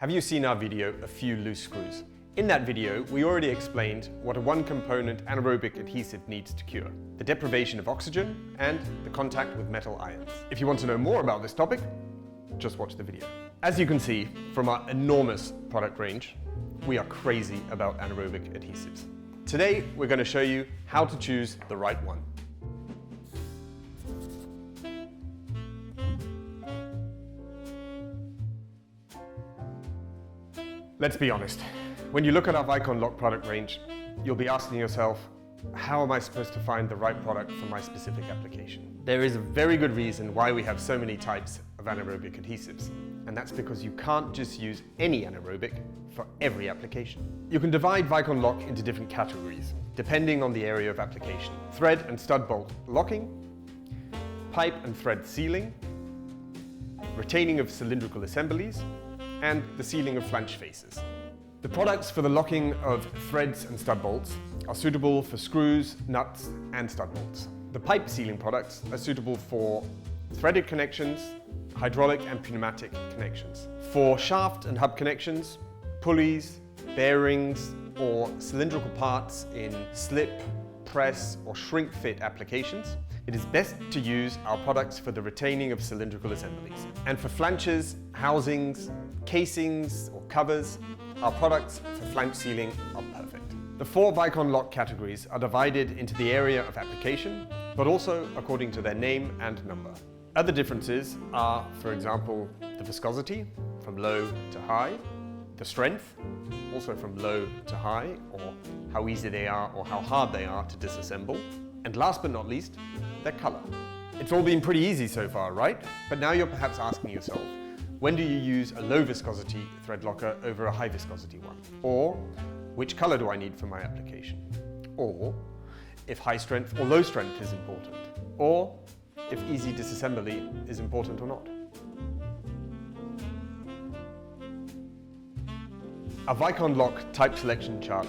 Have you seen our video, A Few Loose Screws? In that video, we already explained what a one-component anaerobic adhesive needs to cure: the deprivation of oxygen and the contact with metal ions. If you want to know more about this topic, just watch the video. As you can see from our enormous product range, we are crazy about anaerobic adhesives. Today, we're going to show you how to choose the right one. Let's be honest, when you look at our WEICONLOCK product range, you'll be asking yourself, how am I supposed to find the right product for my specific application? There is a very good reason why we have so many types of anaerobic adhesives, and that's because you can't just use any anaerobic for every application. You can divide WEICONLOCK into different categories, depending on the area of application: thread and stud bolt locking, pipe and thread sealing, retaining of cylindrical assemblies, and the sealing of flange faces. The products for the locking of threads and stud bolts are suitable for screws, nuts, and stud bolts. The pipe sealing products are suitable for threaded connections, hydraulic and pneumatic connections. For shaft and hub connections, pulleys, bearings, or cylindrical parts in slip, press, or shrink fit applications, it is best to use our products for the retaining of cylindrical assemblies. And for flanges, housings, casings, or covers, our products for flange sealing are perfect. The four WEICONLOCK categories are divided into the area of application, but also according to their name and number. Other differences are, for example, the viscosity, from low to high, the strength, also from low to high, or how easy they are or how hard they are to disassemble, and last but not least, their color. It's all been pretty easy so far, right? But now you're perhaps asking yourself, when do you use a low viscosity thread locker over a high viscosity one? Or, which color do I need for my application? Or, if high strength or low strength is important? Or, if easy disassembly is important or not? Our WEICONLOCK type selection chart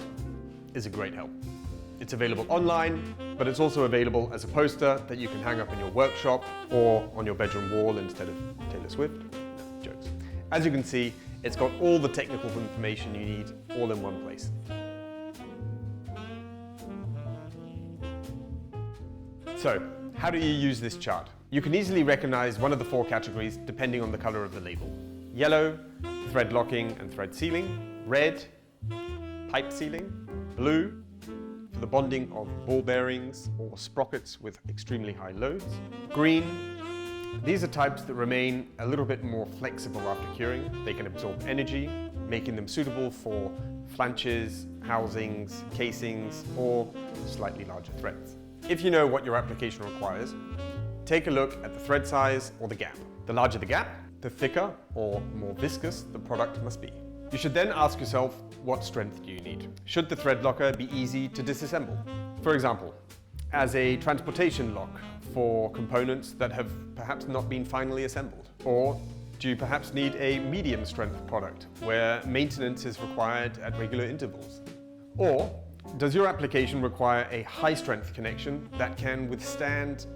is a great help. It's available online, but it's also available as a poster that you can hang up in your workshop or on your bedroom wall instead of Taylor Swift. No, jokes. As you can see, it's got all the technical information you need all in one place. So, how do you use this chart? You can easily recognize one of the four categories depending on the color of the label: yellow, thread locking and thread sealing; red, pipe sealing; blue, for the bonding of ball bearings or sprockets with extremely high loads; green, these are types that remain a little bit more flexible after curing. They can absorb energy, making them suitable for flanges, housings, casings, or slightly larger threads. If you know what your application requires, take a look at the thread size or the gap. The larger the gap, the thicker or more viscous the product must be. You should then ask yourself, what strength do you need? Should the thread locker be easy to disassemble? For example, as a transportation lock for components that have perhaps not been finally assembled? Or do you perhaps need a medium strength product where maintenance is required at regular intervals? Or does your application require a high strength connection that can withstand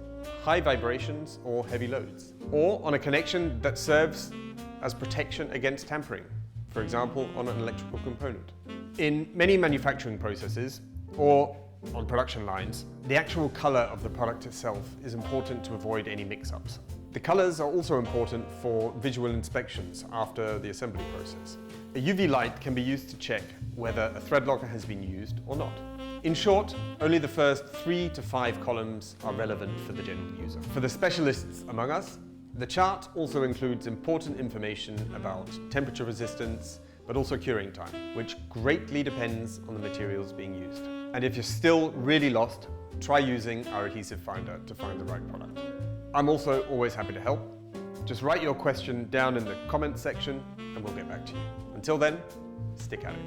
high vibrations or heavy loads? Or on a connection that serves as protection against tampering, for example, on an electrical component? In many manufacturing processes, or on production lines, the actual color of the product itself is important to avoid any mix-ups. The colors are also important for visual inspections after the assembly process. A UV light can be used to check whether a thread locker has been used or not. In short, only the first 3 to 5 columns are relevant for the general user. For the specialists among us, the chart also includes important information about temperature resistance, but also curing time, which greatly depends on the materials being used. And if you're still really lost, try using our adhesive finder to find the right product. I'm also always happy to help. Just write your question down in the comments section and we'll get back to you. Until then, stick at it.